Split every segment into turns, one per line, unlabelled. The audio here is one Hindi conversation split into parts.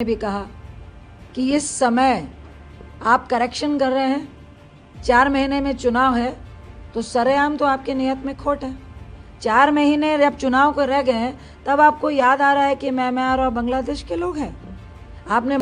ने भी कहा कि इस समय आप करेक्शन कर रहे हैं, 4 महीने में चुनाव है, तो सरेआम तो आपकी नियत में खोट है। 4 महीने जब चुनाव को रह गए हैं तब आपको याद आ रहा है कि म्यांमार और बांग्लादेश के लोग हैं। आपने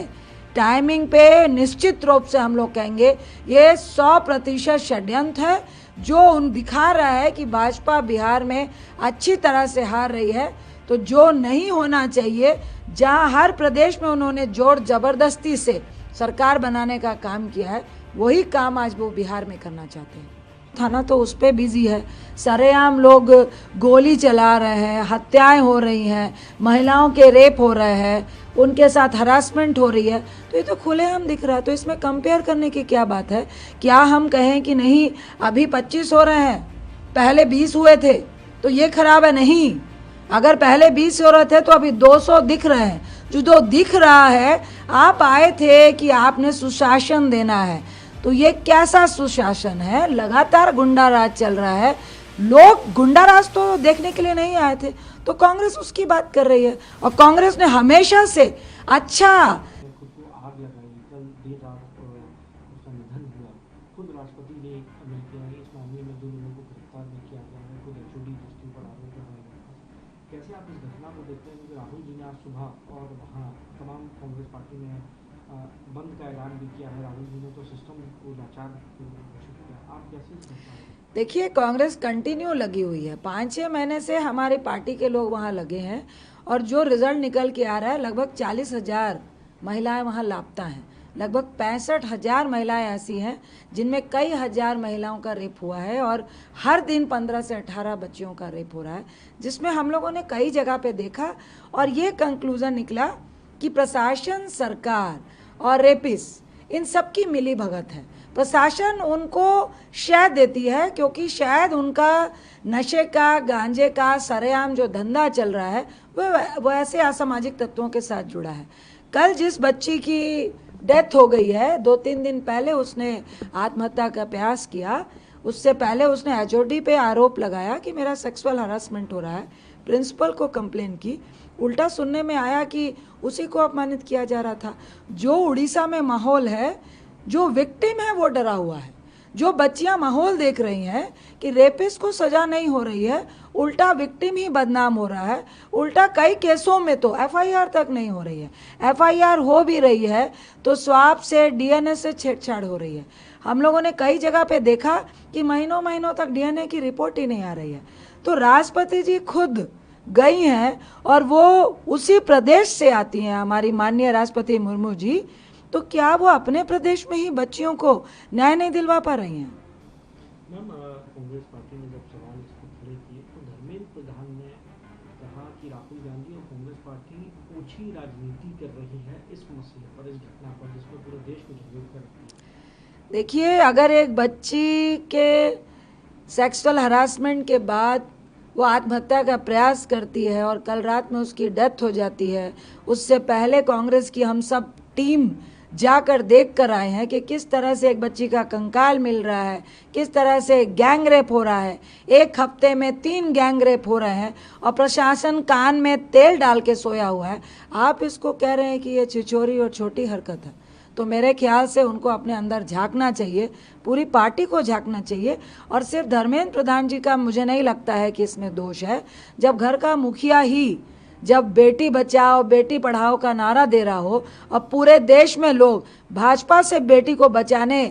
टाइमिंग पे निश्चित रूप से हम लोग कहेंगे ये 100% षड्यंत्र है, जो उन दिखा रहा है कि भाजपा बिहार में अच्छी तरह से हार रही है। तो जो नहीं होना चाहिए, जहां हर प्रदेश में उन्होंने जोर जबरदस्ती से सरकार बनाने का काम किया है, वही काम आज वो बिहार में करना चाहते हैं। थाना तो उस पर बिजी है, सरेआम लोग गोली चला रहे हैं, हत्याएं हो रही हैं, महिलाओं के रेप हो रहे हैं, उनके साथ हरासमेंट हो रही है, तो ये तो खुलेआम दिख रहा है। तो इसमें कंपेयर करने की क्या बात है? क्या हम कहें कि नहीं अभी 25 हो रहे हैं, पहले 20 हुए थे तो ये खराब है? नहीं, अगर पहले 20 हो रहे थे तो अभी 200 दिख रहे हैं। जो दिख रहा है, आप आए थे कि आपने सुशासन देना है, तो ये कैसा सुशासन है? लगातार गुंडा राज चल रहा है। लोग गुंडा राज तो देखने के लिए नहीं आए थे, तो कांग्रेस उसकी बात कर रही है। और कांग्रेस ने हमेशा से अच्छा
खुद को आग लगाई। कल देर रात उसका निधन हुआ। खुद राष्ट्रपति ने मिलकर इस मामले में 2 लोगों को गिरफ्तार भी किया गया है। खुद एचओडी जिसके ऊपर आरोप लगाया गया था। कैसे आप इस घटना को देखते हैं? क्योंकि राहुल जी ने आज सुबह और वहाँ तमाम कांग्रेस पार्टी ने बंद का ऐलान भी किया है। राहुल जी ने तो सिस्टम को लाचार घोषित किया। आप कैसे इस घटना को?
देखिए, कांग्रेस कंटिन्यू लगी हुई है। 5-6 महीने से हमारी पार्टी के लोग वहाँ लगे हैं, और जो रिजल्ट निकल के आ रहा है, लगभग 40,000 महिलाएं वहाँ लापता हैं। लगभग 65,000 महिलाएं ऐसी हैं जिनमें कई हजार महिलाओं का रेप हुआ है, और हर दिन 15 से 18 बच्चियों का रेप हो रहा है, जिसमें हम लोगों ने कई जगह पे देखा और ये कंक्लूजन निकला कि प्रशासन, सरकार और रेपिस्ट, इन सब की मिली भगत है। प्रशासन उनको शय देती है क्योंकि शायद उनका नशे का, गांजे का सरेआम जो धंधा चल रहा है वो ऐसे असामाजिक तत्वों के साथ जुड़ा है। कल जिस बच्ची की डेथ हो गई है, 2-3 दिन पहले उसने आत्महत्या का प्रयास किया। उससे पहले उसने एचओडी पे आरोप लगाया कि मेरा सेक्सुअल हरासमेंट हो रहा है, प्रिंसिपल को कंप्लेन की। उल्टा सुनने में आया कि उसी को अपमानित किया जा रहा था। जो उड़ीसा में माहौल है, जो विक्टिम है वो डरा हुआ है। जो बच्चियां माहौल देख रही हैं कि रेपिस्ट को सजा नहीं हो रही है, उल्टा विक्टिम ही बदनाम हो रहा है। उल्टा कई केसों में तो एफआईआर तक नहीं हो रही है। एफआईआर हो भी रही है तो स्वाब से, डीएनए से छेड़छाड़ हो रही है। हम लोगों ने कई जगह पे देखा कि महीनों महीनों तक डीएनए की रिपोर्ट ही नहीं आ रही है। तो राष्ट्रपति जी खुद गई हैं, और वो उसी प्रदेश से आती हैं, हमारी माननीय राष्ट्रपति मुर्मू जी। तो क्या वो अपने प्रदेश में ही बच्चियों को न्याय नहीं दिलवा पा रही हैं?
मैम, कांग्रेस पार्टी ने जब सवाल इस पर खड़े किए तो धर्मेंद्र प्रधान ने कहा कि राहुल गांधी और कांग्रेस पार्टी ओछी राजनीति कर रही है इस मसले पर, इस घटना पर, जिसमें पूरे देश को झंझोड़ कर रखी है।
देखिए, अगर एक बच्ची के सेक्सुअल हरासमेंट के बाद वो आत्महत्या का प्रयास करती है और कल रात में उसकी डेथ हो जाती है, उससे पहले कांग्रेस की हम सब टीम जाकर देख कर आए हैं कि किस तरह से एक बच्ची का कंकाल मिल रहा है, किस तरह से गैंग रेप हो रहा है। 1 हफ्ते में 3 गैंग रेप हो रहे हैं, और प्रशासन कान में तेल डाल के सोया हुआ है। आप इसको कह रहे हैं कि ये छिछोरी और छोटी हरकत है? तो मेरे ख्याल से उनको अपने अंदर झांकना चाहिए, पूरी पार्टी को झांकना चाहिए। और सिर्फ धर्मेंद्र प्रधान जी का मुझे नहीं लगता है कि इसमें दोष है। जब घर का मुखिया ही जब बेटी बचाओ, बेटी पढ़ाओ का नारा दे रहा हो, और पूरे देश में लोग भाजपा से बेटी को बचाने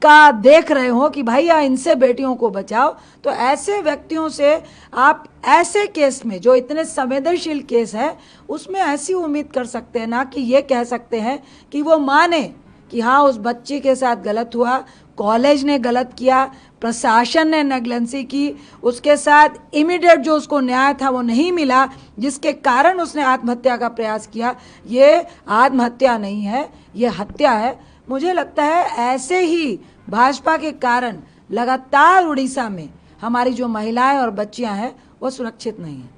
का देख रहे हो कि भैया इनसे बेटियों को बचाओ, तो ऐसे व्यक्तियों से आप ऐसे केस में, जो इतने संवेदनशील केस है, उसमें ऐसी उम्मीद कर सकते हैं ना कि ये कह सकते हैं कि वो माने कि हाँ उस बच्ची के साथ गलत हुआ, कॉलेज ने गलत किया, प्रशासन ने नेग्लेंसी की, उसके साथ इमीडिएट जो उसको न्याय था वो नहीं मिला, जिसके कारण उसने आत्महत्या का प्रयास किया। ये आत्महत्या नहीं है, ये हत्या है। मुझे लगता है ऐसे ही भाजपा के कारण लगातार उड़ीसा में हमारी जो महिलाएं और बच्चियां हैं वो सुरक्षित नहीं है।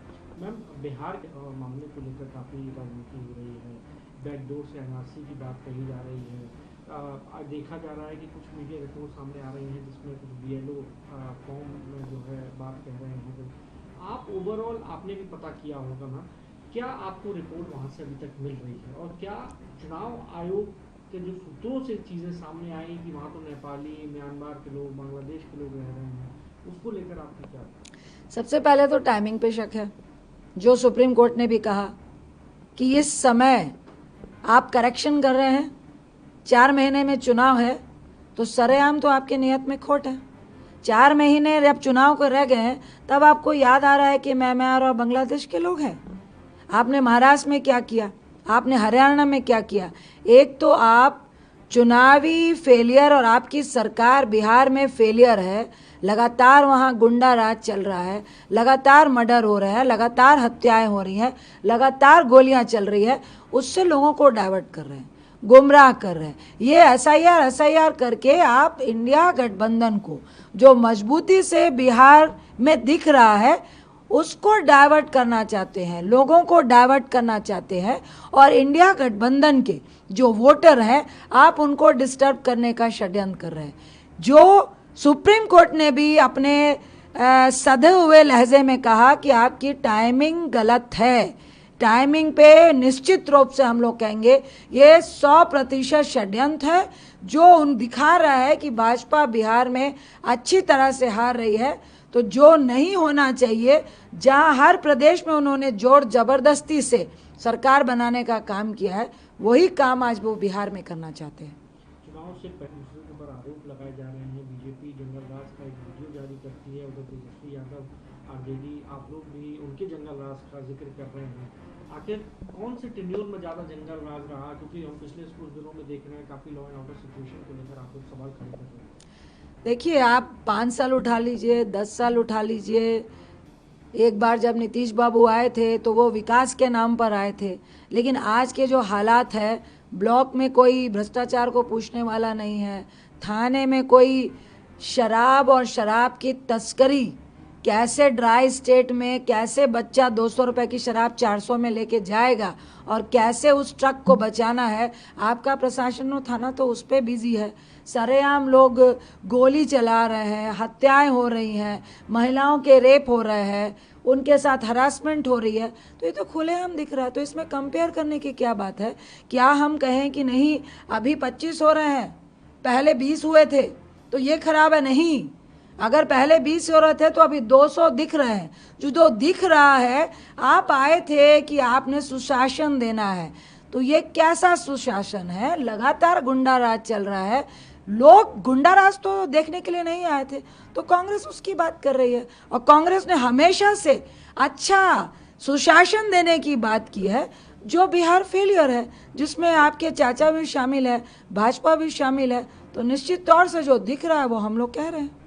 मैम, बिहार के मामले को लेकर काफ़ी राजनीति हो रही है। बैकडोर से एनआरसी की बात कही जा रही है। आज देखा जा रहा है कि कुछ मीडिया रिपोर्ट सामने आ रही हैं जिसमें कुछ बीएलओ फॉर्म में जो है बात कह रहे हैं। आप ओवरऑल आपने भी पता किया होगा ना क्या आपको रिपोर्ट वहाँ से अभी तक मिल रही है, और क्या चुनाव आयोग के जो सूत्रों से चीज़ें सामने आई कि वहाँ तो नेपाली, म्यांमार के लोग, बांग्लादेश के लोग रह रहे हैं, उसको लेकर आपकी क्या?
सबसे पहले तो टाइमिंग पे शक है। जो सुप्रीम कोर्ट ने भी कहा कि इस समय आप करेक्शन कर रहे हैं, 4 महीने में चुनाव है, तो सरेआम तो आपके नियत में खोट है। 4 महीने जब चुनाव को रह गए हैं तब आपको याद आ रहा है कि म्यांमार और बांग्लादेश के लोग हैं। आपने महाराष्ट्र में क्या किया, आपने हरियाणा में क्या किया। एक तो आप चुनावी फेलियर, और आपकी सरकार बिहार में फेलियर है। लगातार वहाँ गुंडा राज चल रहा है, लगातार मर्डर हो रहा है, लगातार हत्याएं हो रही हैं, लगातार गोलियां चल रही है। उससे लोगों को डाइवर्ट कर रहे हैं, गुमराह कर रहे हैं। ये एसआईआर करके आप इंडिया गठबंधन को जो मजबूती से बिहार में दिख रहा है उसको डाइवर्ट करना चाहते हैं, लोगों को डाइवर्ट करना चाहते हैं। और इंडिया गठबंधन के जो वोटर हैं आप उनको डिस्टर्ब करने का षड्यंत्र कर रहे हैं। जो सुप्रीम कोर्ट ने भी अपने सधे हुए लहजे में कहा कि आपकी टाइमिंग गलत है। टाइमिंग पे निश्चित रूप से हम लोग कहेंगे ये 100% षड्यंत्र है, जो उन दिखा रहा है कि भाजपा बिहार में अच्छी तरह से हार रही है। तो जो नहीं होना चाहिए, जहां हर प्रदेश में उन्होंने जोर जबरदस्ती से सरकार बनाने का काम किया है, वही काम आज वो बिहार में करना चाहते हैं।
चुनाव से दूसरे के ऊपर आरोप लगाए जा रहे हैं। बीजेपी जंगल राज का एक वीडियो जारी करती है, उधर तेजस्वी यादव, आरजेडी, आप लोग भी उनके जंगल राज का जिक्र कर रहे हैं। आखिर कौन से टेन्योर में ज़्यादा जंगल राज रहा? क्योंकि हम पिछले कुछ दिनों में देख रहे हैं काफ़ी लॉ एंड ऑर्डर सिचुएशन को लेकर आप लोग सवाल खड़े कर रहे हैं।
देखिए, आप 5 साल उठा लीजिए, 10 साल उठा लीजिए। एक बार जब नीतीश बाबू आए थे तो वो विकास के नाम पर आए थे, लेकिन आज के जो हालात है, ब्लॉक में कोई भ्रष्टाचार को पूछने वाला नहीं है, थाने में कोई शराब और शराब की तस्करी, कैसे ड्राई स्टेट में कैसे बच्चा 200 रुपए की शराब 400 में लेके जाएगा और कैसे उस ट्रक को बचाना है, आपका प्रशासन और थाना तो उस पर बिजी है। सरेआम लोग गोली चला रहे हैं, हत्याएं हो रही हैं, महिलाओं के रेप हो रहे हैं, उनके साथ हरासमेंट हो रही है, तो ये तो खुलेआम दिख रहा है। तो इसमें कंपेयर करने की क्या बात है? क्या हम कहें कि नहीं अभी 25 हो रहे हैं, पहले 20 हुए थे तो ये खराब है? नहीं, अगर पहले 20 हो रहे थे तो अभी 200 दिख रहे हैं। जो दिख रहा है, आप आए थे कि आपने सुशासन देना है, तो ये कैसा सुशासन है? लगातार गुंडा राज चल रहा है। लोग गुंडा राज तो देखने के लिए नहीं आए थे, तो कांग्रेस उसकी बात कर रही है। और कांग्रेस ने हमेशा से अच्छा सुशासन देने की बात की है। जो बिहार फेलियर है, जिसमें आपके चाचा भी शामिल है, भाजपा भी शामिल है, तो निश्चित तौर से जो दिख रहा है वो हम लोग कह रहे हैं।